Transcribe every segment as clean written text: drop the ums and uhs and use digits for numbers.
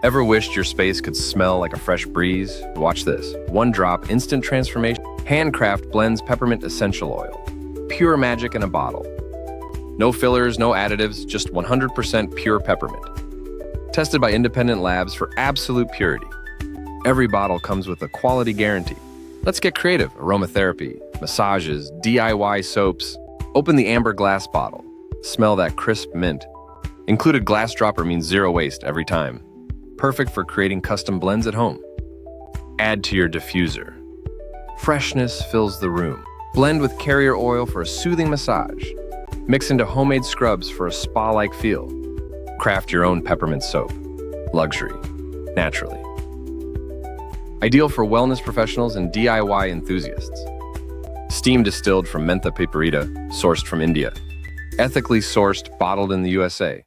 Ever wished your space could smell like a fresh breeze? Watch this. One drop, instant transformation. Handcraft blends peppermint essential oil. Pure magic in a bottle. No fillers, no additives, just 100% pure peppermint. Tested by independent labs for absolute purity. Every bottle comes with a quality guarantee. Let's get creative. Aromatherapy, massages, DIY soaps. Open the amber glass bottle. Smell that crisp mint. Included glass dropper means zero waste every time. Perfect for creating custom blends at home. Add to your diffuser. Freshness fills the room. Blend with carrier oil for a soothing massage. Mix into homemade scrubs for a spa-like feel. Craft your own peppermint soap. Luxury. Naturally. Ideal for wellness professionals and DIY enthusiasts. Steam distilled from Mentha piperita, sourced from India. Ethically sourced, bottled in the USA.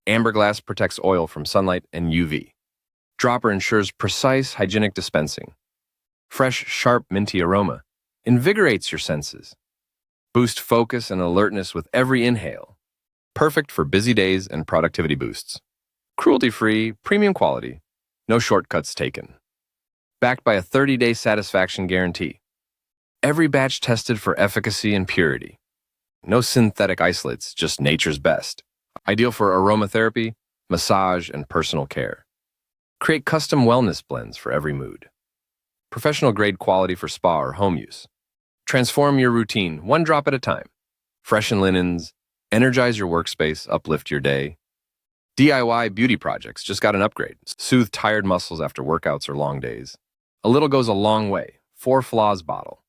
Amber glass protects oil from sunlight and UV. Dropper ensures precise, hygienic dispensing. Fresh, sharp, minty aroma invigorates your senses. Boost focus and alertness with every inhale. Perfect for busy days and productivity boosts. Cruelty-free, premium quality. No shortcuts taken. Backed by a 30-day satisfaction guarantee. Every batch tested for efficacy and purity. No synthetic isolates, just nature's best. Ideal for aromatherapy, massage, and personal care. Create custom wellness blends for every mood. Professional-grade quality for spa or home use. Transform your routine, one drop at a time. Freshen linens, energize your workspace, uplift your day. DIY beauty projects just got an upgrade. Soothe tired muscles after workouts or long days. A little goes a long way. 4 flaws bottle.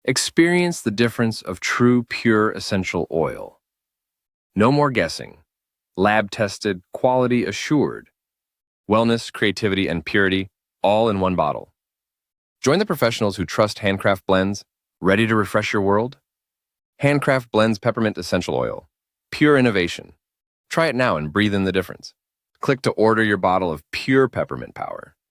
Experience the difference of true, pure, essential oil. No more guessing. Lab-tested, quality assured. Wellness, creativity, and purity, all in one bottle. Join the professionals who trust Handcraft blends. Ready to refresh your world? Handcraft blends peppermint essential oil. Pure innovation. Try it now and breathe in the difference. Click to order your bottle of pure peppermint power.